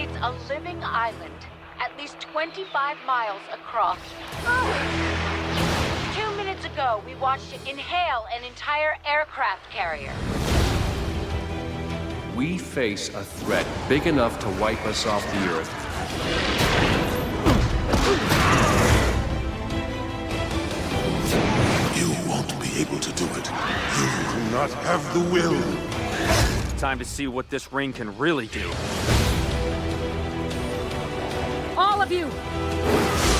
It's a living island, at least 25 miles across. 2 minutes ago, we watched it inhale an entire aircraft carrier. We face a threat big enough to wipe us off the Earth. You won't be able to do it. You do not have the will. Time to see what this ring can really do. All of you,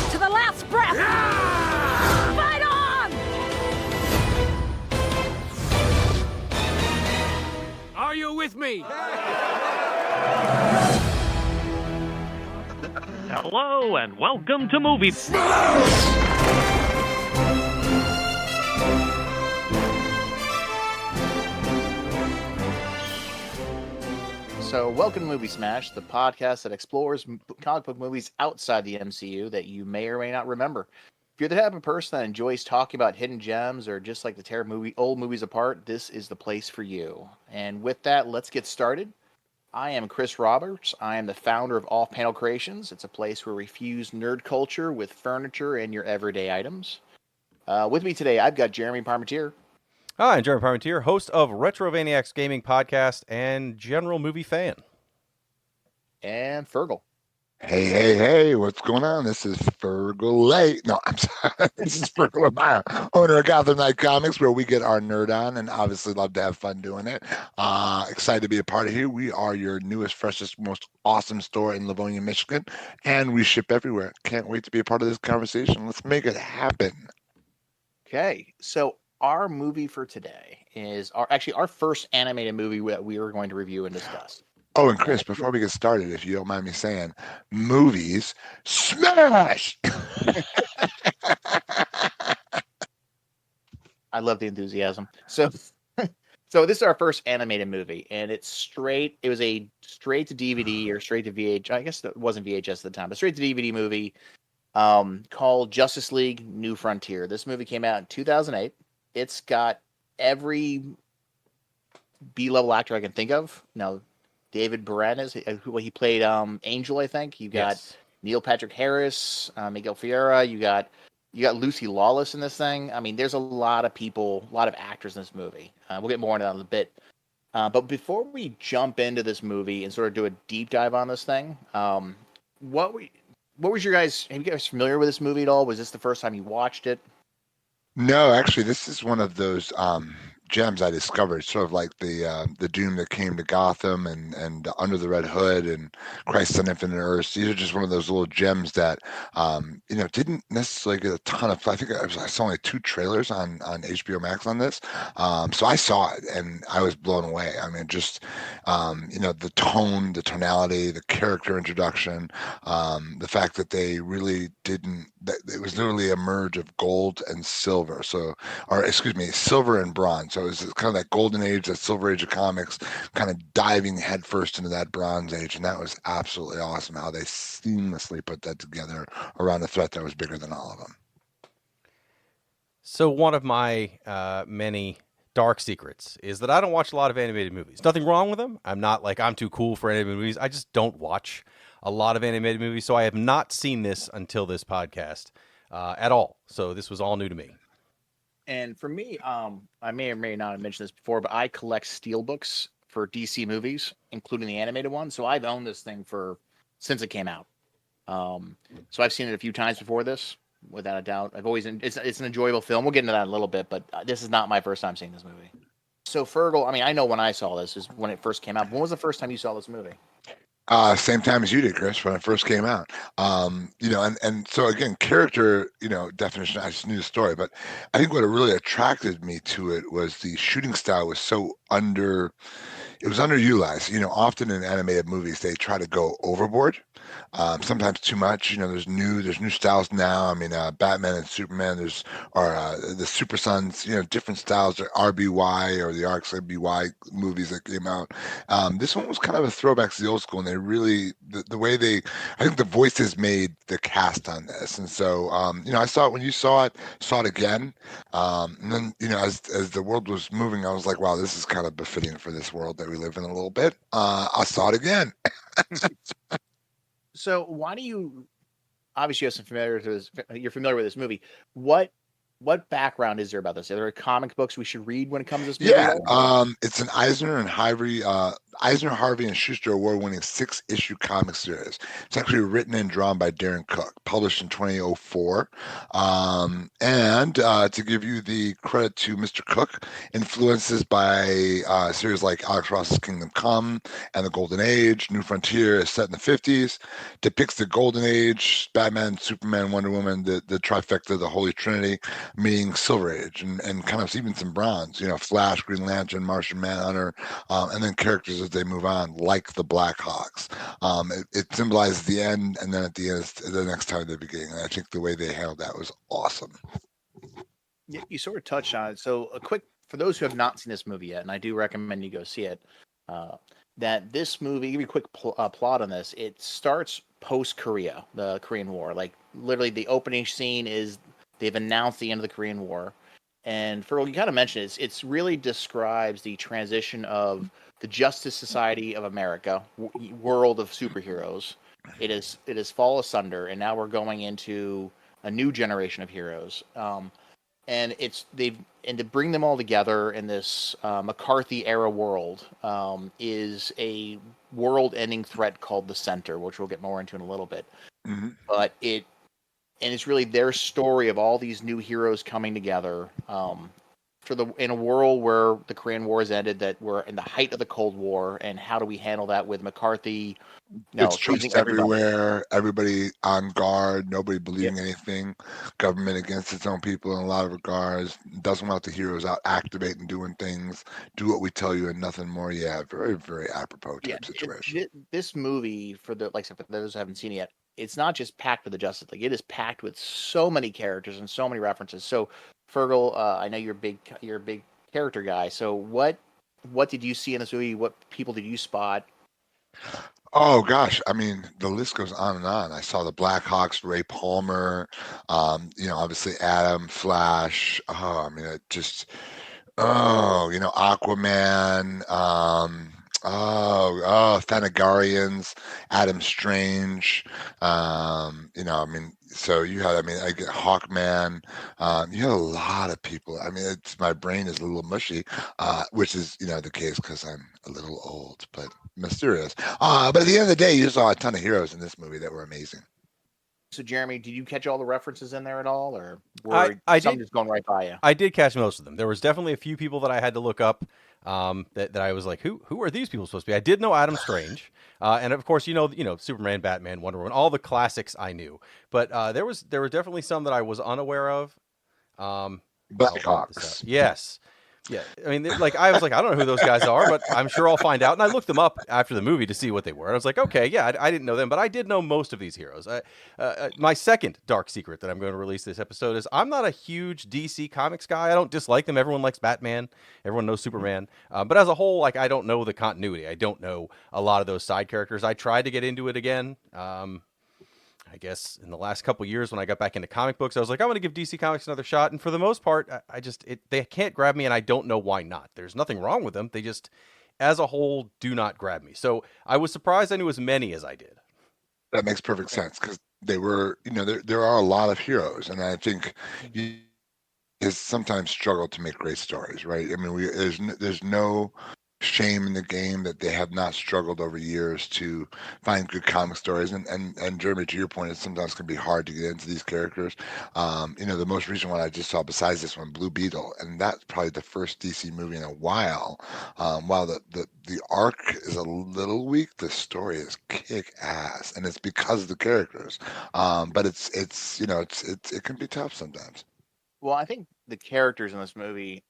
to the last breath! Yeah! Fight on! Are you with me? Hello and welcome to Movie. So, welcome to Movie Smash, the podcast that explores comic book movies outside the MCU that you may or may not remember. If you're the type of person that enjoys talking about hidden gems or just like to tear old movies apart, this is the place for you. And with that, let's get started. I am Chris Roberts. I am the founder of Off Panel Creations. It's a place where we fuse nerd culture with furniture and your everyday items. With me today, I've got Jeremy Parmentier. Hi, I'm Jeremy Parmentier, host of Retrovaniacs Gaming Podcast and general movie fan. And Fergel. Hey, what's going on? This is Fergel. No, I'm sorry. This is Fergel Amayo, owner of Gotham Knight Comics, where we get our nerd on and obviously love to have fun doing it. Excited to be a part of here. We are your newest, freshest, most awesome store in Livonia, Michigan, and we ship everywhere. Can't wait to be a part of this conversation. Let's make it happen. Okay, so our movie for today is our first animated movie that we are going to review and discuss. Oh, and Chris, before we get started, if you don't mind me saying, movies smash! I love the enthusiasm. So this is our first animated movie, and it was a straight to DVD or straight to VHS. I guess it wasn't VHS at the time, but straight to DVD movie called Justice League New Frontier. This movie came out in 2008. It's got every B-level actor I can think of. Now, David Boreanaz, who he played Angel, I think. You got Neil Patrick Harris, Miguel Ferrer. You got Lucy Lawless in this thing. I mean, there's a lot of people, a lot of actors in this movie. We'll get more into that in a bit. But before we jump into this movie and sort of do a deep dive on this thing, what was your guys? Are you guys familiar with this movie at all? Was this the first time you watched it? No, actually, this is one of those gems I discovered, sort of like the Doom that came to Gotham and Under the Red Hood and Christ on Infinite Earths. These are just one of those little gems that didn't necessarily get a ton of. I think I saw only 2 trailers on HBO Max on this, so I saw it and I was blown away. I mean, just the tone, the tonality, the character introduction, the fact that they really didn't. That it was literally a merge of gold and silver. Silver and bronze. So it was kind of that golden age, that silver age of comics, kind of diving headfirst into that bronze age. And that was absolutely awesome how they seamlessly put that together around a threat that was bigger than all of them. So one of my many dark secrets is that I don't watch a lot of animated movies. Nothing wrong with them. I'm not like I'm too cool for animated movies. I just don't watch a lot of animated movies. So I have not seen this until this podcast at all. So this was all new to me. And for me, I may or may not have mentioned this before, but I collect steelbooks for DC movies, including the animated one. So I've owned this thing since it came out. So I've seen it a few times before this, without a doubt. It's an enjoyable film. We'll get into that in a little bit, but this is not my first time seeing this movie. So Fergel, I mean, I know when I saw this is when it first came out. When was the first time you saw this movie? Same time as you did, Chris, when it first came out. And so again, character, definition, I just knew the story, but I think what really attracted me to it was the shooting style was so underutilized. Often in animated movies, they try to go overboard, sometimes too much. There's new styles now. I mean, Batman and Superman, the Super Sons, different styles, or RBY or the RXBY movies that came out. This one was kind of a throwback to the old school, and they really, the way I think the voices made the cast on this. And so, I saw it when you saw it again. And then, as the world was moving, I was like, wow, this is kind of befitting for this world that we live in a little bit. I saw it again. So why do you? Obviously, you have some familiar with this. You're familiar with this movie. What background is there about this? Are there comic books we should read when it comes to this movie? Yeah, at all? it's an Eisner, Harvey, and Schuster award-winning 6-issue comic series. It's actually written and drawn by Darren Cook, published in 2004. And to give you the credit to Mr. Cook, influences by series like Alex Ross's Kingdom Come and The Golden Age. New Frontier is set in the 50s, depicts the Golden Age, Batman, Superman, Wonder Woman, the trifecta, the Holy Trinity, meaning Silver Age, and kind of even some bronze, Flash, Green Lantern, Martian Manhunter, and then characters as they move on, like the Blackhawks. It symbolizes the end, and then at the end is the next time they begin. And I think the way they handled that was awesome. Yeah, you sort of touched on it. So a quick, for those who have not seen this movie yet, and I do recommend you go see it, that this movie, give you a quick plot on this. It starts post-Korea, the Korean War. Like, literally the opening scene is they've announced the end of the Korean War. And Fergel, you kind of mentioned it. It's really describes the transition of the Justice Society of America, world of superheroes. It is fall asunder, and now we're going into a new generation of heroes. And to bring them all together in this McCarthy era world is a world-ending threat called the Center, which we'll get more into in a little bit. Mm-hmm. But it's really their story of all these new heroes coming together in a world where the Korean War has ended, that we're in the height of the Cold War, and how do we handle that with McCarthy? It's troops everywhere, everybody on guard, nobody believing anything, government against its own people in a lot of regards, doesn't want the heroes out activating, doing things, do what we tell you and nothing more. Yeah, very, very apropos type situation. This movie, for those who haven't seen it yet, it's not just packed with the Justice League. It is packed with so many characters and so many references. So, Fergel, I know you're a big character guy. So, what did you see in this movie? What people did you spot? Oh gosh, I mean, the list goes on and on. I saw the Blackhawks, Ray Palmer, obviously Adam, Flash. Oh, I mean, Aquaman. Thanagarians, Adam Strange. So you had, I get Hawkman. You had a lot of people. I mean, my brain is a little mushy, which is, the case because I'm a little old, but mysterious. But at the end of the day, you saw a ton of heroes in this movie that were amazing. So, Jeremy, did you catch all the references in there at all, or I some did, just going right by you? I did catch most of them. There was definitely a few people that I had to look up that I was like, who are these people supposed to be? I did know Adam Strange, and of course, Superman, Batman, Wonder Woman, all the classics I knew. But there were definitely some that I was unaware of. Blackhawks. Yes. Yeah, I mean, I was like, I don't know who those guys are, but I'm sure I'll find out. And I looked them up after the movie to see what they were. And I was like, okay, yeah, I didn't know them, but I did know most of these heroes. My second dark secret that I'm going to release this episode is I'm not a huge DC Comics guy. I don't dislike them. Everyone likes Batman. Everyone knows Superman. But as a whole, I don't know the continuity. I don't know a lot of those side characters. I tried to get into it again. I guess in the last couple of years when I got back into comic books, I was like, I'm going to give DC Comics another shot. And for the most part, they can't grab me, and I don't know why not. There's nothing wrong with them. They just, as a whole, do not grab me. So I was surprised I knew as many as I did. That makes perfect sense because they were, there are a lot of heroes, and I think has sometimes struggled to make great stories, right? I mean, there's no shame in the game that they have not struggled over years to find good comic stories, and Jeremy, to your point, it sometimes can be hard to get into these characters. The most recent one I just saw besides this one, Blue Beetle, and that's probably the first DC movie in a while. While the arc is a little weak, the story is kick ass, and it's because of the characters. But it can be tough sometimes. Well, I think the characters in this movie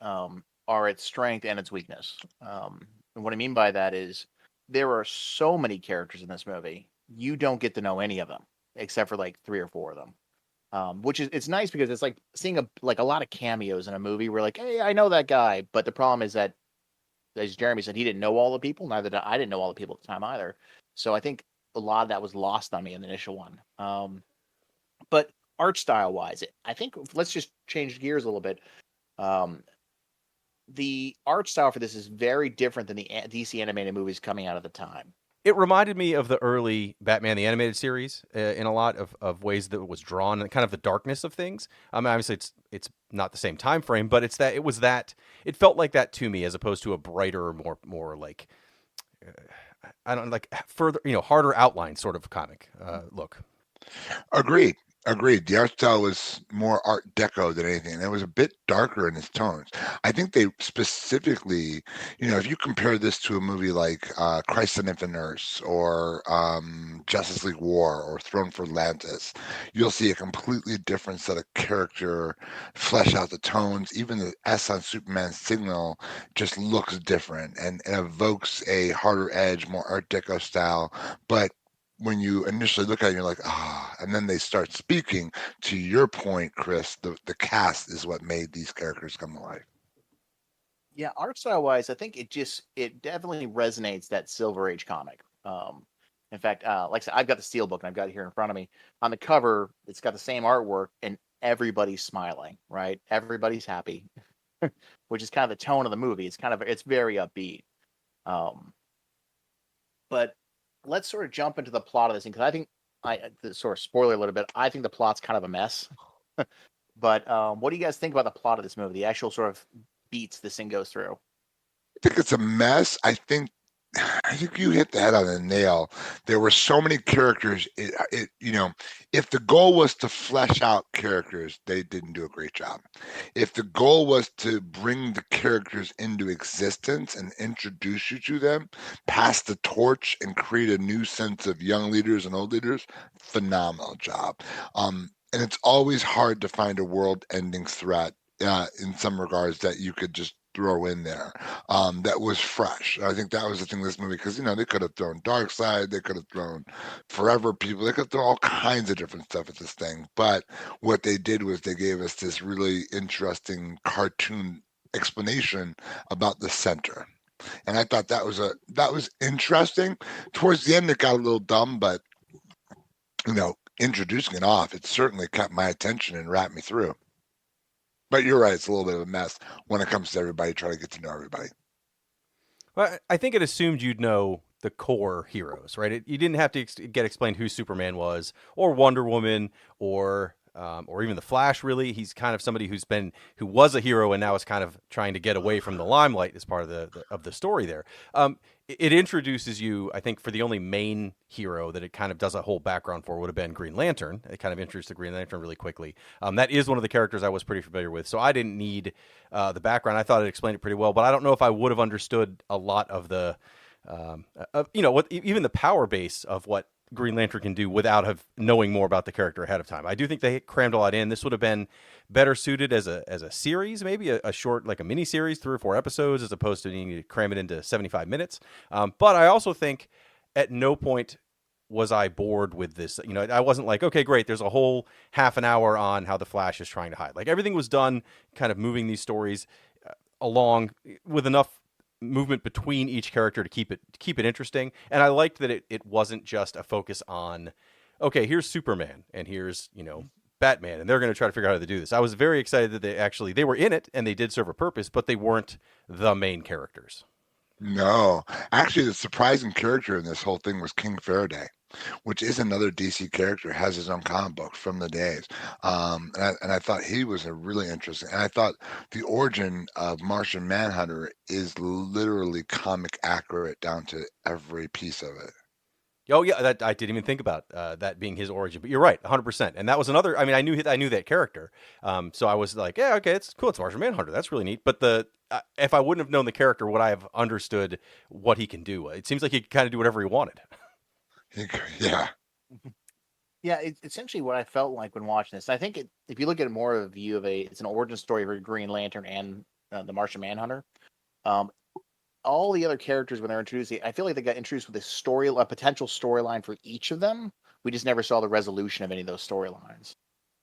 are its strength and its weakness. And what I mean by that is there are so many characters in this movie, you don't get to know any of them except for like 3 or 4 of them. Which is, it's nice because it's like seeing a lot of cameos in a movie. We're like, hey, I know that guy, but the problem is that, as Jeremy said, he didn't know all the people. Neither did I. Didn't know all the people at the time either. So I think a lot of that was lost on me in the initial one. But art style wise, I think let's just change gears a little bit. The art style for this is very different than the DC animated movies coming out at the time. It reminded me of the early Batman the Animated Series in a lot of ways that it was drawn and kind of the darkness of things. I mean, obviously it's not the same time frame, but it felt like that to me as opposed to a brighter, more like I don't like further, harder outline sort of comic look. Agreed. Agreed. The art style was more Art Deco than anything, and it was a bit darker in its tones. I think they specifically, if you compare this to a movie like Christ and Infant Nurse or Justice League War or Throne for Atlantis, you'll see a completely different set of character, flesh out the tones. Even the S on Superman's signal just looks different and evokes a harder edge, more Art Deco style, but when you initially look at it, you're like, and then they start speaking. To your point, Chris, the cast is what made these characters come to life. Yeah, art style wise, I think it definitely resonates that Silver Age comic. In fact, like I said, I've got the Steelbook and I've got it here in front of me. On the cover, it's got the same artwork and everybody's smiling, right? Everybody's happy, which is kind of the tone of the movie. It's very upbeat. But let's sort of jump into the plot of this thing, because I think sort of spoiler a little bit. I think the plot's kind of a mess. But what do you guys think about the plot of this movie? The actual sort of beats this thing goes through. I think it's a mess. I think you hit the head on the nail. There were so many characters. If the goal was to flesh out characters, they didn't do a great job. If the goal was to bring the characters into existence and introduce you to them, pass the torch and create a new sense of young leaders and old leaders, phenomenal job. And it's always hard to find a world-ending threat in some regards that you could just throw in there that was fresh. I think that was the thing with this movie, because they could have thrown Darkseid, they could have thrown Forever People, they could have thrown all kinds of different stuff at this thing, but what they did was they gave us this really interesting cartoon explanation about the center, and I thought that was interesting. Towards the end it got a little dumb, but introducing it off, it certainly kept my attention and wrapped me through. But you're right, it's a little bit of a mess when it comes to everybody trying to get to know everybody. Well, I think it assumed you'd know the core heroes, right? You didn't have to get explained who Superman was, or Wonder Woman, or even the Flash. Really, he's kind of somebody who was a hero and now is kind of trying to get away from the limelight as part of the story there. It introduces you, I think, for the only main hero that it kind of does a whole background for would have been Green Lantern. It kind of introduced the Green Lantern really quickly. That is one of the characters I was pretty familiar with, so I didn't need the background. I thought it explained it pretty well, but I don't know if I would have understood a lot of the, even the power base of what Green Lantern can do without knowing more about the character ahead of time. I do think they crammed a lot in. This would have been better suited as a series, maybe a short, like a mini series, 3 or 4 episodes, as opposed to needing to cram it into 75 minutes. But I also think at no point was I bored with this. I wasn't like, okay, great, there's a whole half an hour on how the Flash is trying to hide. Like, everything was done kind of moving these stories along with enough movement between each character to keep it interesting. And I liked that it wasn't just a focus on, okay, here's Superman and here's Batman, and they're going to try to figure out how to do this. I was very excited that they were in it and they did serve a purpose, but they weren't the main characters. No, actually, the surprising character in this whole thing was King Faraday, which is another DC character, has his own comic book from the days. And I thought he was a really interesting. And I thought the origin of Martian Manhunter is literally comic accurate down to every piece of it. Oh yeah, that I didn't even think about that being his origin, but you're right, 100%. And that was another. I mean, I knew that character, so I was like, yeah, okay, it's cool. It's Martian Manhunter. That's really neat. But if I wouldn't have known the character, would I have understood what he can do? It seems like he could kind of do whatever he wanted. Yeah. Yeah, it's essentially what I felt like when watching this. I think if you look at it more of a view of it's an origin story for Green Lantern and the Martian Manhunter. All the other characters, when they're introduced, I feel like they got introduced with a potential storyline for each of them. We just never saw the resolution of any of those storylines.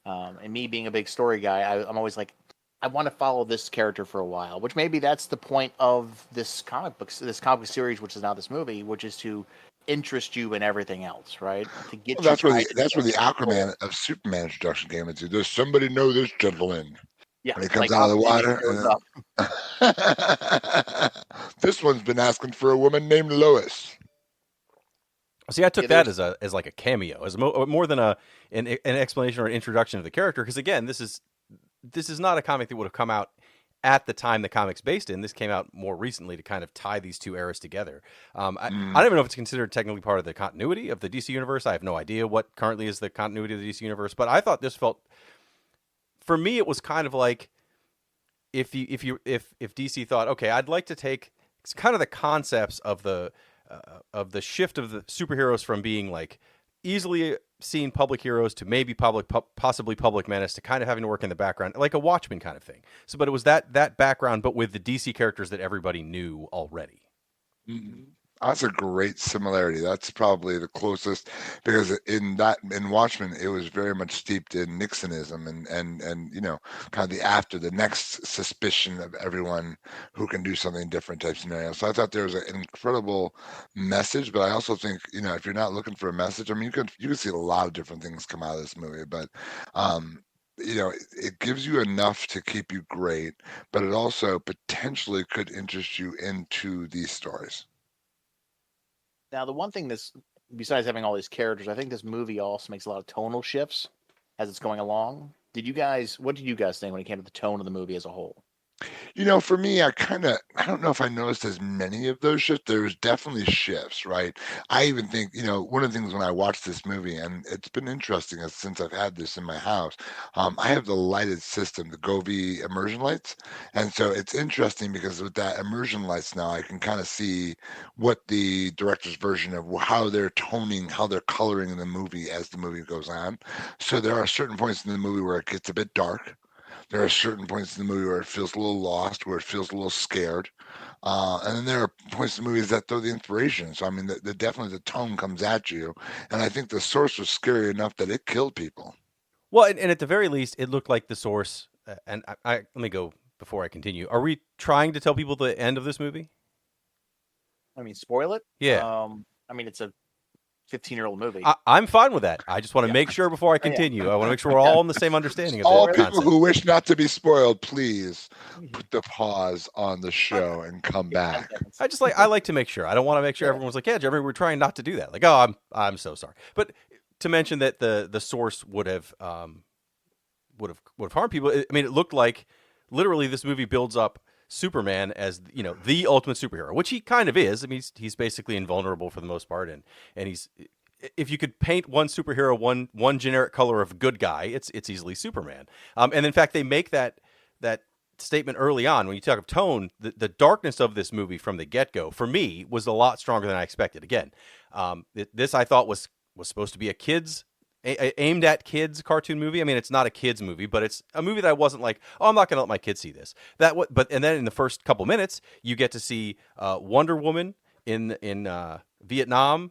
And me being a big story guy, I'm always like, I want to follow this character for a while, which maybe that's the point of this comic book series, which is now this movie, which is to interest you in everything else, right? To get that's where the Aquaman of Superman introduction came into. Does somebody know this gentleman? Yeah, when he comes out of the water. This one's been asking for a woman named Lois. See, I took that as like a cameo, as more than an explanation or an introduction of the character. Because again, this is not a comic that would have come out at the time the comic's based in. This came out more recently to kind of tie these two eras together. I don't even know if it's considered technically part of the continuity of the DC universe. I have no idea what currently is the continuity of the DC universe, but I thought this felt, for me, it was kind of like if DC thought, okay, I'd like to take kind of the concepts of the shift of the superheroes from being like easily seen public heroes to maybe possibly public menace to kind of having to work in the background, like a Watchmen kind of thing. So, but it was that background, but with the DC characters that everybody knew already. Mm-hmm. That's a great similarity. That's probably the closest, because in Watchmen, it was very much steeped in Nixonism and you know, kind of the next suspicion of everyone who can do something different type scenario. So I thought there was an incredible message, but I also think, you know, if you're not looking for a message, I mean, you could see a lot of different things come out of this movie, but you know, it gives you enough to keep you great, but it also potentially could interest you into these stories. Now, the one thing besides having all these characters, I think this movie also makes a lot of tonal shifts as it's going along. What did you guys think when it came to the tone of the movie as a whole? You know, for me, I don't know if I noticed as many of those shifts. There's definitely shifts, right? I even think, you know, one of the things when I watched this movie, and it's been interesting since I've had this in my house, I have the lighted system, the Govee immersion lights. And so it's interesting because with that immersion lights now, I can kind of see what the director's version of how they're toning, how they're coloring the movie as the movie goes on. So there are certain points in the movie where it gets a bit dark. There are certain points in the movie where it feels a little lost, where it feels a little scared. And then there are points in the movies that throw the inspiration. So, I mean, definitely the tone comes at you. And I think the source was scary enough that it killed people. Well, and at the very least, it looked like the source. And let me go before I continue. Are we trying to tell people the end of this movie? I mean, spoil it? Yeah. I mean, it's a 15-year-old movie. I'm fine with that. I just want to make sure before I continue. I want to make sure we're all on the same understanding of all the people concept. who wish not to be spoiled, please put the pause on the show and come back. I like to make sure. I don't want to make sure everyone's like, yeah, Jeremy, we're trying not to do that. Like, oh, I'm so sorry. But to mention that the source would have harmed people. I mean, it looked like literally this movie builds up Superman as, you know, the ultimate superhero, which he kind of is. I mean, he's basically invulnerable for the most part, and he's, if you could paint one superhero one generic color of good guy, it's easily Superman. And in fact, they make that statement early on when you talk of tone. The darkness of this movie from the get-go for me was a lot stronger than I expected. Again, this I thought was supposed to be aimed at kids cartoon movie. I mean, it's not a kids movie, but it's a movie that I wasn't like, oh, I'm not going to let my kids see this. And then in the first couple minutes, you get to see Wonder Woman in Vietnam,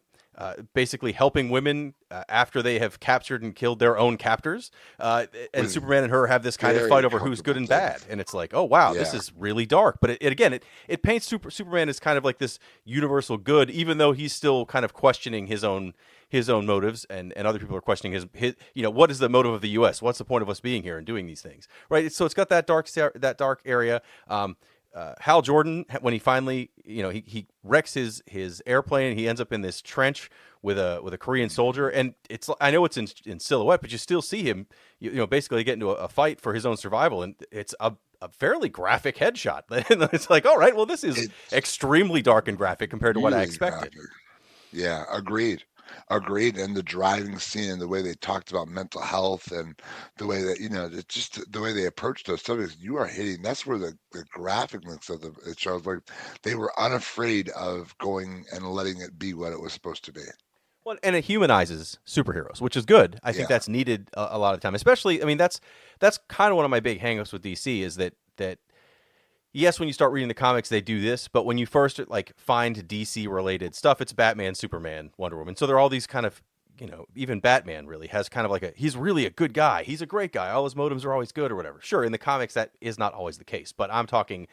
basically helping women after they have captured and killed their own captors. And Superman and her have this kind of fight over who's good and bad. And it's like, oh, wow, this is really dark. But it paints Superman as kind of like this universal good, even though he's still kind of questioning his own motives, and other people are questioning his, you know, what is the motive of the U.S.? What's the point of us being here and doing these things, right? So it's got that dark area. Hal Jordan, when he finally, you know, he wrecks his airplane, he ends up in this trench with a Korean soldier, and I know it's in silhouette, but you still see him, you know, basically get into a fight for his own survival, and it's a fairly graphic headshot. It's like, all right, well, this is extremely dark and graphic compared to what I expected. Graphic. Yeah, agreed. And the driving scene and the way they talked about mental health and the way that, you know, it's just the way they approached those subjects, you are hitting. That's where the graphicness of it shows, like they were unafraid of going and letting it be what it was supposed to be. Well, and it humanizes superheroes, which is good. I think that's needed a lot of time, especially. I mean, that's kind of one of my big hangups with DC is that yes, when you start reading the comics, they do this, but when you first like find DC related stuff, it's Batman, Superman, Wonder Woman. So there are all these kind of, you know, even Batman really has kind of like he's really a good guy. He's a great guy. All his motives are always good or whatever. Sure, in the comics, that is not always the case, but I'm talking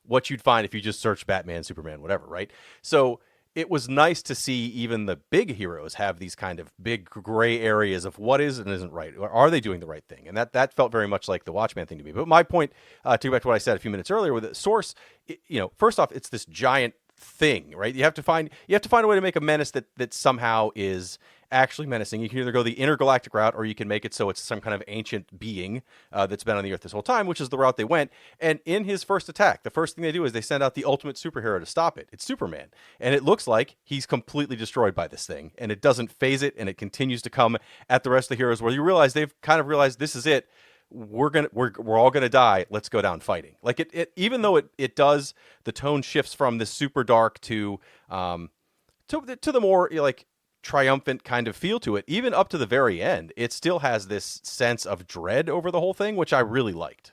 what you'd find if you just search Batman, Superman, whatever, right? So it was nice to see even the big heroes have these kind of big gray areas of what is and isn't right. Or are they doing the right thing? And that felt very much like the Watchmen thing to me. But my point, to go back to what I said a few minutes earlier with the source, you know, first off, it's this giant thing, right? You have to find a way to make a menace that somehow is actually menacing. You can either go the intergalactic route, or you can make it so it's some kind of ancient being that's been on the Earth this whole time, which is the route they went. And in his first attack, the first thing they do is they send out the ultimate superhero to stop it. It's Superman, and it looks like he's completely destroyed by this thing, and it doesn't phase it, and it continues to come at the rest of the heroes. Where you realize they've kind of realized this is it. We're all gonna die. Let's go down fighting. Like it even though it does, the tone shifts from this super dark to the more like triumphant kind of feel to it. Even up to the very end, it still has this sense of dread over the whole thing, which I really liked.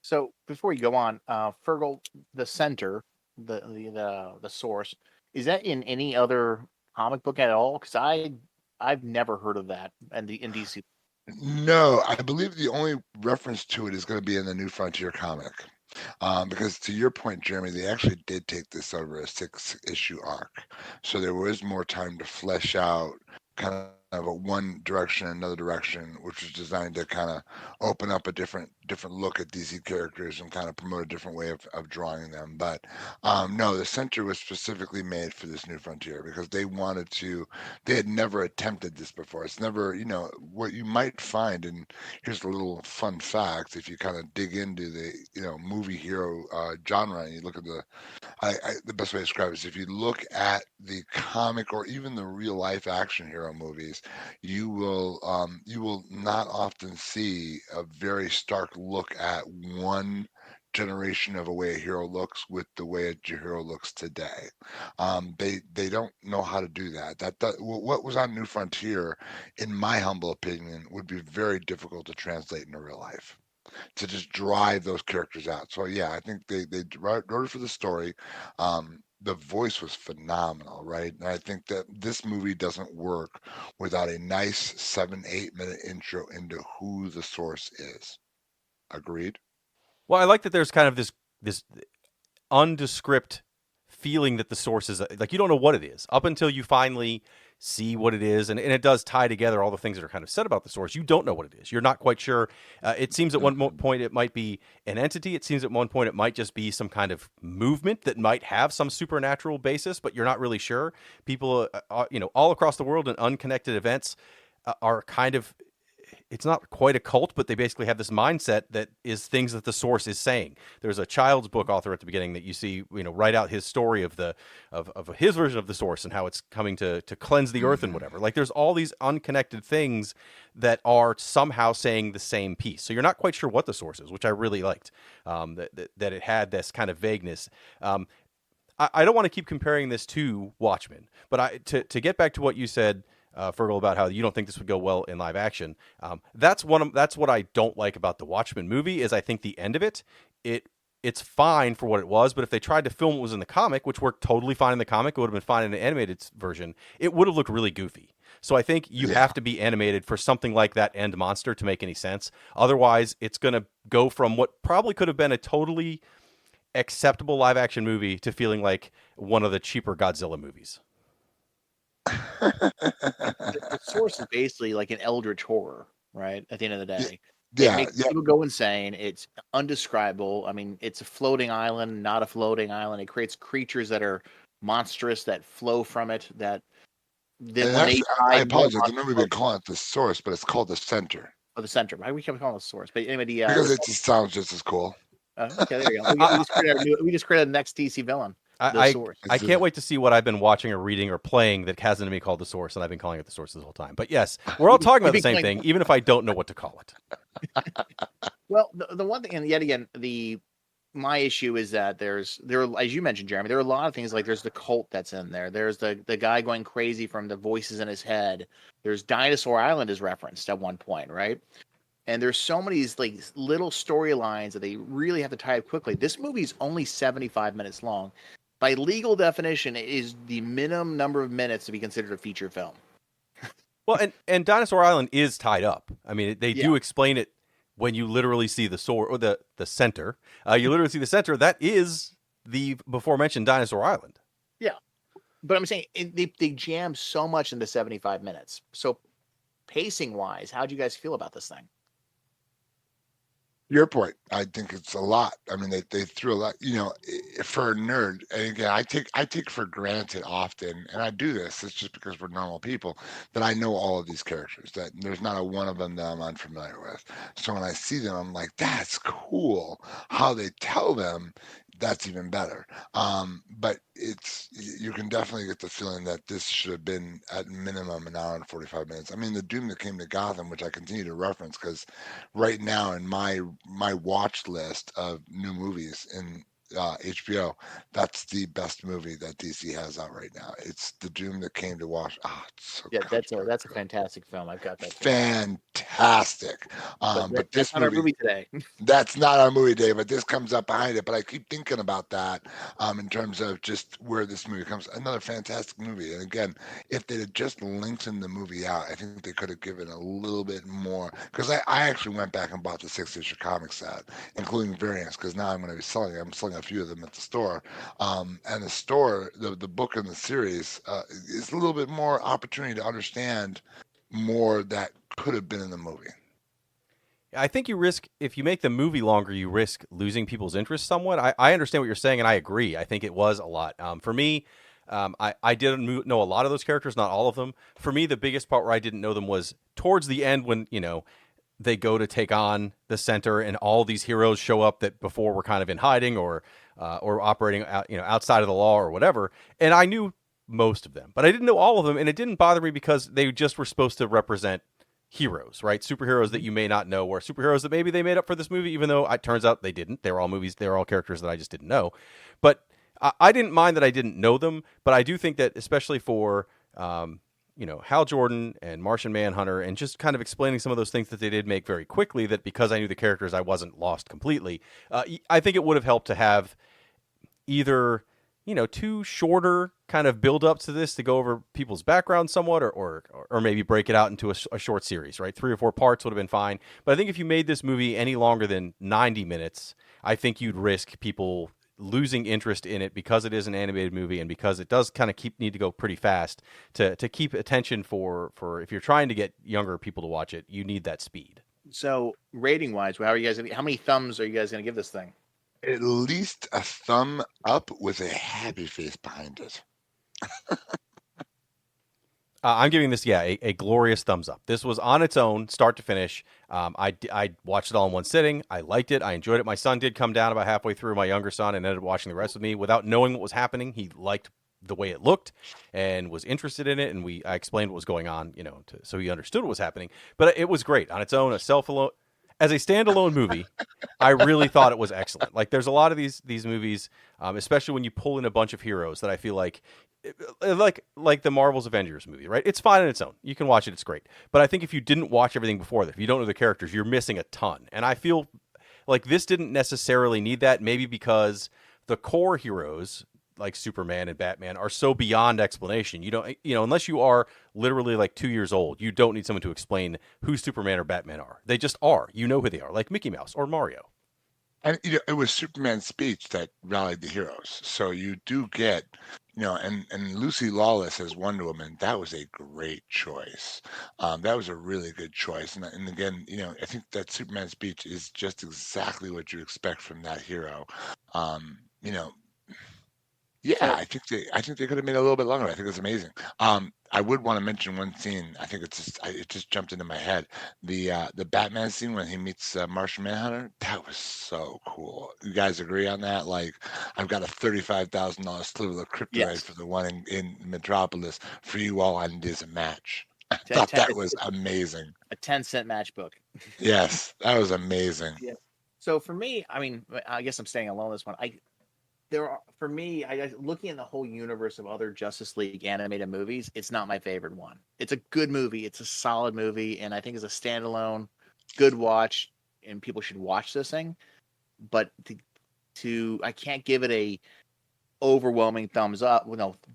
So before you go on, Fergel, the center, the source, is that in any other comic book at all? Because I've never heard of that in DC. No, I believe the only reference to it is going to be in the New Frontier comic. Because to your point, Jeremy, they actually did take this over a 6-issue arc. So there was more time to flesh out kind of a one direction, another direction, which was designed to kind of open up a different look at DC characters and kind of promote a different way of drawing them. But no, the center was specifically made for this New Frontier because they had never attempted this before. It's never, what you might find, and here's a little fun fact, if you kind of dig into the, movie hero genre, and you look at the best way to describe it is if you look at the comic or even the real life action hero movies, you will not often see a very stark look at one generation of a way a hero looks with the way a hero looks today. They don't know how to do that. What was on New Frontier, in my humble opinion, would be very difficult to translate into real life, to just drive those characters out. So yeah, I think they wrote it for the story. The voice was phenomenal, right? And I think that this movie doesn't work without a nice 7-8 minute intro into who the source is. Agreed? Well, I like that there's kind of this undescript feeling that the source is like you don't know what it is up until you finally see what it is, and it does tie together all the things that are kind of said about the source. You don't know what it is. You're not quite sure. It seems at one point it might be an entity. It seems at one point it might just be some kind of movement that might have some supernatural basis, but you're not really sure. People, all across the world in unconnected events are kind of, it's not quite a cult, but they basically have this mindset that is things that the source is saying. There's a child's book author at the beginning that you see, write out his story of his version of the source and how it's coming to cleanse the earth and whatever. Like there's all these unconnected things that are somehow saying the same piece. So you're not quite sure what the source is, which I really liked, that it had this kind of vagueness. I don't want to keep comparing this to Watchmen, but to get back to what you said, Fergel, about how you don't think this would go well in live action. That's what I don't like about the Watchmen movie is I think the end of it's fine for what it was, but if they tried to film what was in the comic, which worked totally fine in the comic, it would have been fine in an animated version, it would have looked really goofy. So I think you have to be animated for something like that end monster to make any sense. Otherwise, it's going to go from what probably could have been a totally acceptable live action movie to feeling like one of the cheaper Godzilla movies. The source is basically like an eldritch horror, right? At the end of the day, Yeah, it makes people go insane. It's undescribable. I mean, it's a floating island, not a floating island. It creates creatures that are monstrous that flow from it. That then And when actually, they I die, apologize. I know we've been calling it the source, but it's called the center the center. Right? We kept calling it the source, but anyway, because it just sounds just as cool. okay, there you go. We just created the next DC villain. I can't wait to see what I've been watching or reading or playing that hasn't to be called the source, and I've been calling it the source this whole time. But yes, we're all talking about the same thing, even if I don't know what to call it. Well, the one thing, and yet again, my issue is that there, as you mentioned, Jeremy, there are a lot of things like there's the cult that's in there. There's the guy going crazy from the voices in his head. There's Dinosaur Island is referenced at one point, right? And there's so many like little storylines that they really have to tie up quickly. This movie is only 75 minutes long. By legal definition, it is the minimum number of minutes to be considered a feature film. Well, and Dinosaur Island is tied up. I mean, they do explain it when you literally see the or the center. You literally see the center. That is the before mentioned Dinosaur Island. Yeah, but I'm saying they jam so much into 75 minutes. So pacing wise, how do you guys feel about this thing? Your point. I think it's a lot. I mean, they threw a lot. For a nerd, and again, I take for granted often, and I do this. It's just because we're normal people that I know all of these characters. That there's not a one of them that I'm unfamiliar with. So when I see them, I'm like, that's cool. How they tell them, that's even better. But you can definitely get the feeling that this should have been at minimum an hour and 45 minutes. I mean, the Doom that came to Gotham, which I continue to reference because right now in my watch list of new movies in HBO, that's the best movie that DC has out right now. It's the Doom that came to watch. It's so Yeah, that's gosh, a fantastic film. I've got that. fantastic. But But that's this not our movie, movie today. that's not our movie, Dave, but this comes up behind it. But I keep thinking about that in terms of just where this movie comes. Another fantastic movie. And again, if they had just lengthened the movie out, I think they could have given a little bit more. Because I actually went back and bought the 6-issue comic set, including variants, because now I'm going to be selling it. I'm selling a few of them at the store. And the store, the book in the series, is a little bit more opportunity to understand more that could have been in the movie. I think you risk, if you make the movie longer, you risk losing people's interest somewhat. I understand what you're saying, and I agree. I think it was a lot. For me, I didn't know a lot of those characters, not all of them. For me, the biggest part where I didn't know them was towards the end when, they go to take on the center and all these heroes show up that before were kind of in hiding or operating outside of the law or whatever. And I knew most of them, but I didn't know all of them. And it didn't bother me because they just were supposed to represent heroes, right? Superheroes that you may not know, or superheroes that maybe they made up for this movie, even though it turns out they didn't. They were all characters that I just didn't know. But I didn't mind that I didn't know them, but I do think that especially for, Hal Jordan and Martian Manhunter, and just kind of explaining some of those things that they did make very quickly, that because I knew the characters, I wasn't lost completely. I think it would have helped to have either, two shorter kind of build-ups to this to go over people's background somewhat, or maybe break it out into a short series, right? 3 or 4 parts would have been fine. But I think if you made this movie any longer than 90 minutes, I think you'd risk people losing interest in it because it is an animated movie and because it does kind of need to go pretty fast to keep attention for if you're trying to get younger people to watch it, you need that speed. So rating wise, how many thumbs are you guys going to give this thing? At least a thumb up with a happy face behind it. I'm giving this, a glorious thumbs up. This was on its own, start to finish. I watched it all in one sitting. I liked it. I enjoyed it. My son did come down about halfway through, my younger son, and ended up watching the rest with me without knowing what was happening. He liked the way it looked and was interested in it, and I explained what was going on, so he understood what was happening. But it was great on its own, as a standalone movie. I really thought it was excellent. Like, there's a lot of these movies, especially when you pull in a bunch of heroes, that I feel like the Marvel's Avengers movie, right? It's fine on its own. You can watch it. It's great. But I think if you didn't watch everything before that, if you don't know the characters, you're missing a ton. And I feel like this didn't necessarily need that, maybe because the core heroes like Superman and Batman are so beyond explanation. You don't, unless you are literally like 2 years old, you don't need someone to explain who Superman or Batman are. They just are. You know who they are, like Mickey Mouse or Mario. And it was Superman's speech that rallied the heroes. So you do get, and Lucy Lawless as Wonder Woman, that was a great choice. That was a really good choice. And again, I think that Superman's speech is just exactly what you expect from that hero. Yeah, I think they could have made it a little bit longer. I think it's amazing. I would want to mention one scene. I think it just jumped into my head. The Batman scene when he meets Martian Manhunter. That was so cool. You guys agree on that? Like, I've got a $35,000 sliver of kryptonite for the one in Metropolis. For you, all I need is a match. I thought that was amazing. A 10-cent matchbook. Yes, that was amazing. Yeah. So for me, I guess I'm staying alone on this one. Looking at the whole universe of other Justice League animated movies, it's not my favorite one. It's a good movie. It's a solid movie. And I think as a standalone, good watch, and people should watch this thing. But I can't give it a overwhelming thumbs up,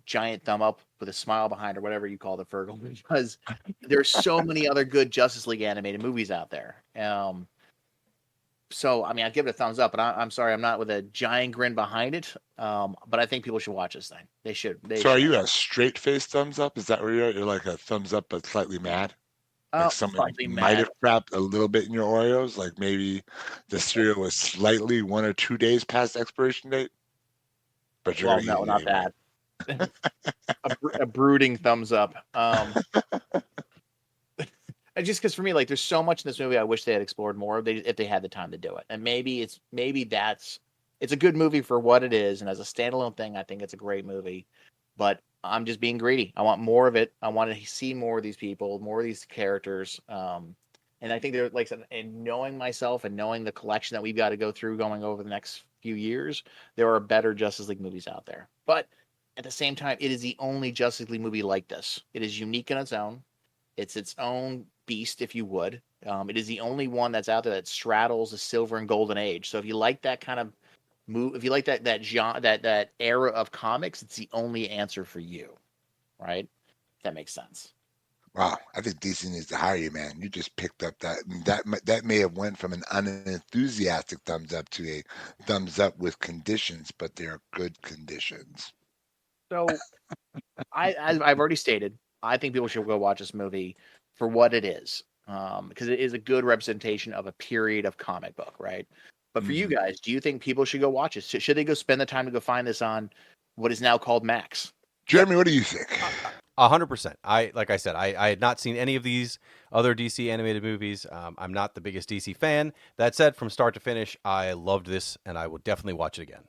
giant thumb up with a smile behind or whatever you call the Fergel, because there's so many other good Justice League animated movies out there. So, I'll give it a thumbs up, but I'm sorry, I'm not with a giant grin behind it. But I think people should watch this thing. They should. Are you a straight face thumbs up? Is that where you're like a thumbs up but slightly mad? Like someone Fuzzy might Matt. have crapped a little bit in your Oreos. Like maybe the cereal was slightly 1 or 2 days past expiration date. But you're Well, gonna eat no, it not anyway. that. A brooding thumbs up. Just because for me, like, there's so much in this movie I wish they had explored more if they had the time to do it. And maybe it's a good movie for what it is, and as a standalone thing, I think it's a great movie. But I'm just being greedy. I want more of it. I want to see more of these people, more of these characters. And I think they're like, and knowing myself and knowing the collection that we've got to go through going over the next few years, there are better Justice League movies out there. But at the same time, it is the only Justice League movie like this. It is unique in its own. It's its own beast, if you would. It is the only one that's out there that straddles the silver and golden age. So if you like that kind of move, if you like that genre, that era of comics, it's the only answer for you, right? If that makes sense. Wow, I think DC needs to hire you, man. You just picked up that may have went from an unenthusiastic thumbs up to a thumbs up with conditions, but they're good conditions. So as I've already stated, I think people should go watch this movie for what it is, because it is a good representation of a period of comic book, right? But for you guys, do you think people should go watch it? Should they go spend the time to go find this on what is now called Max? Jeremy, what do you think? 100%. Like I said, I had not seen any of these other DC animated movies. I'm not the biggest DC fan. That said, from start to finish, I loved this, and I will definitely watch it again.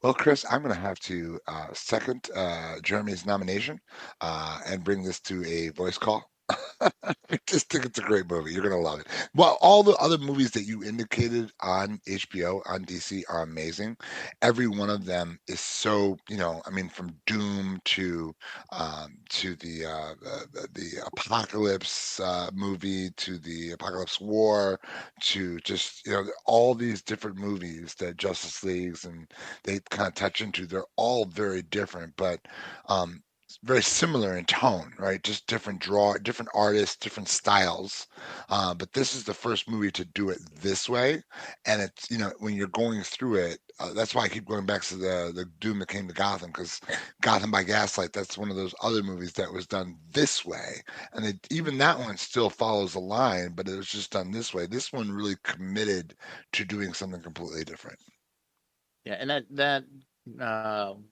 Well, Chris, I'm going to have to second Jeremy's nomination and bring this to a voice call. I just think it's a great movie. You're going to love it. Well, all the other movies that you indicated on HBO, on DC, are amazing. Every one of them is so, I mean, from Doom to the Apocalypse movie, to the Apocalypse War, to just, all these different movies that Justice Leagues and they kind of touch into. They're all very different, but very similar in tone, right? Just different artists, different styles. But this is the first movie to do it this way. And it's, when you're going through it, that's why I keep going back to the Doom that came to Gotham, because Gotham by Gaslight, that's one of those other movies that was done this way. And even that one still follows the line, but it was just done this way. This one really committed to doing something completely different. Yeah, and that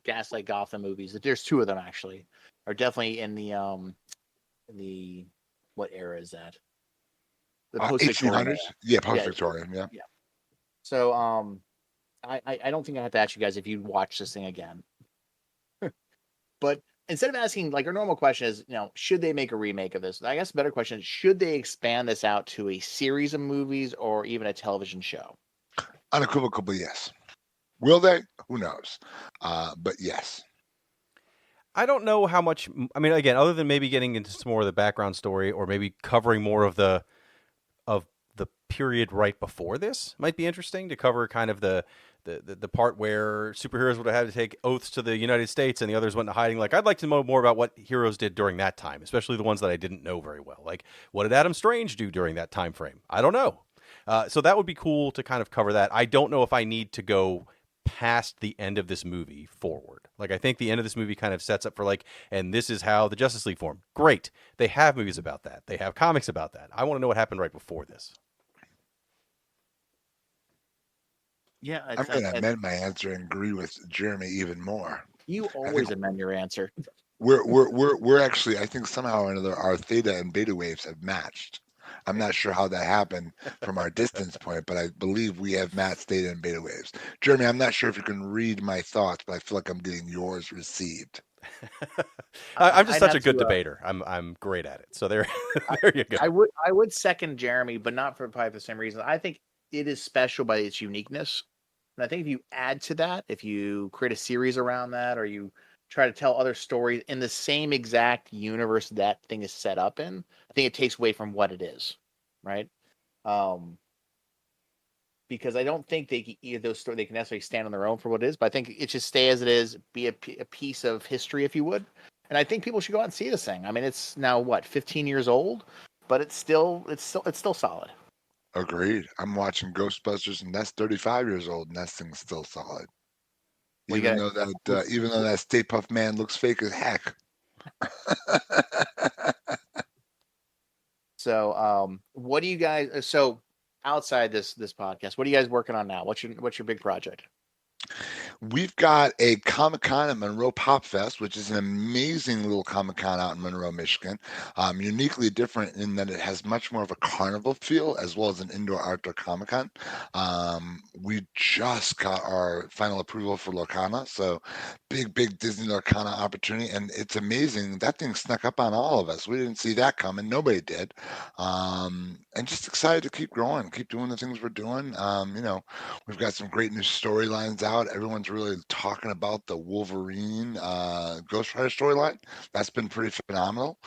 Gaslight Gotham movies, there's two of them actually, are definitely in the what era is that? The post-Victorian 1800s? Yeah, post-Victorian, yeah. So I don't think I have to ask you guys if you'd watch this thing again. But instead of asking, like, our normal question is, should they make a remake of this? I guess the better question is, should they expand this out to a series of movies or even a television show? Unequivocally, yes. Will they? Who knows? But yes. I don't know how much. I mean, again, other than maybe getting into some more of the background story, or maybe covering more of the period right before this, might be interesting to cover. Kind of the part where superheroes would have had to take oaths to the United States, and the others went into hiding. Like, I'd like to know more about what heroes did during that time, especially the ones that I didn't know very well. Like, what did Adam Strange do during that time frame? I don't know. So that would be cool to kind of cover that. I don't know if I need to go past the end of this movie forward. Like, I think the end of this movie kind of sets up for, like, and this is how the Justice League formed. Great. They have movies about that. They have comics about that. I want to know what happened right before this. Yeah, I'm going to amend my answer and agree with Jeremy even more. You always amend your answer. We're actually, I think somehow or another, our theta and beta waves have matched. I'm not sure how that happened from our distance point, but I believe we have matched theta and beta waves. Jeremy, I'm not sure if you can read my thoughts, but I feel like I'm getting yours received. I'm just such a good debater. I'm great at it. So there you go. I would second Jeremy, but not for probably the same reason. I think it is special by its uniqueness. And I think if you add to that, if you create a series around that, or you try to tell other stories in the same exact universe that thing is set up in, I think it takes away from what it is, right? Because I don't think they can necessarily stand on their own for what it is, but I think it should stay as it is, be a piece of history, if you would. And I think people should go out and see this thing. I mean, it's now 15 years old, but it's still solid. Agreed. I'm watching Ghostbusters, and that's 35 years old, and that thing's still solid. Even though that Stay Puft Man looks fake as heck. So, what do you guys? So, outside this podcast, what are you guys working on now? What's your big project? We've got a Comic-Con at Monroe Pop Fest, which is an amazing little Comic-Con out in Monroe, Michigan. Uniquely different in that it has much more of a carnival feel as well as an indoor-outdoor Comic-Con. We just got our final approval for Lorcana, so big Disney Lorcana opportunity, and it's amazing. That thing snuck up on all of us. We didn't see that coming. Nobody did. And just excited to keep growing, keep doing the things we're doing. We've got some great new storylines out. Everyone's really talking about the Wolverine Ghost Rider storyline. That's been pretty phenomenal.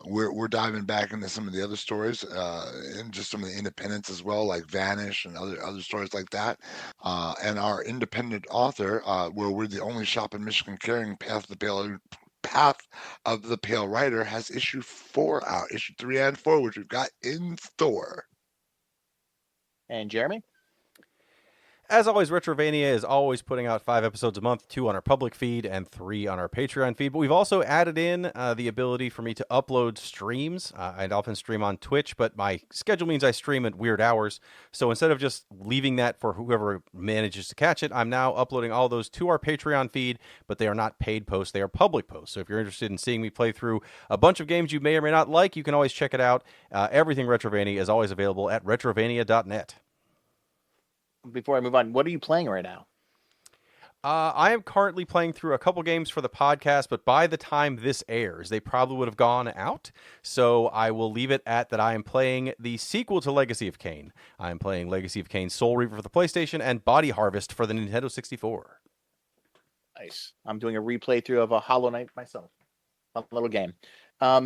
We're diving back into some of the other stories and just some of the independents as well, like Vanish and other stories like that. And our independent author, where we're the only shop in Michigan carrying Path of the Pale Rider, has issue 4 out, issue 3 and 4, which we've got in store. And Jeremy? As always, Retrovania is always putting out 5 episodes a month, 2 on our public feed and 3 on our Patreon feed. But we've also added in the ability for me to upload streams. I often stream on Twitch, but my schedule means I stream at weird hours. So instead of just leaving that for whoever manages to catch it, I'm now uploading all those to our Patreon feed, but they are not paid posts. They are public posts. So if you're interested in seeing me play through a bunch of games you may or may not like, you can always check it out. Everything Retrovania is always available at retrovania.net. Before I move on, what are you playing right now? I am currently playing through a couple games for the podcast, but by the time this airs, they probably would have gone out. So I will leave it at that I am playing the sequel to Legacy of Kain. I am playing Legacy of Kain Soul Reaver for the PlayStation and Body Harvest for the Nintendo 64. Nice. I'm doing a replay through of a Hollow Knight myself. Fun little game. I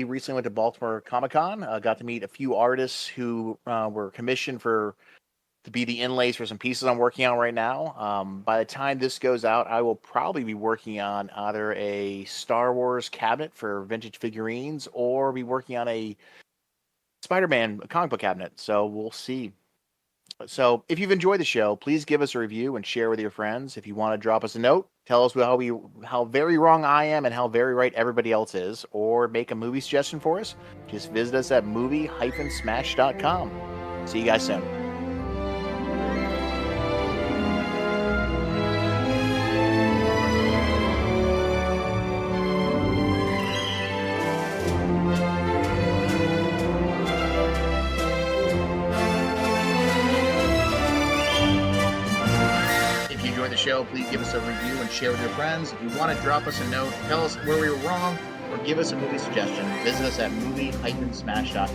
recently went to Baltimore Comic-Con. Got to meet a few artists who were commissioned to be the inlays for some pieces I'm working on right now. By the time this goes out, I will probably be working on either a Star Wars cabinet for vintage figurines or be working on a Spider-Man comic book cabinet. So we'll see. So if you've enjoyed the show, please give us a review and share with your friends. If you want to drop us a note, tell us how very wrong I am and how very right everybody else is, or make a movie suggestion for us, just visit us at movie-smash.com. See you guys soon. Show, please give us a review and share with your friends. If you want to drop us a note, tell us where we were wrong, or give us a movie suggestion, visit us at movie-smash.com.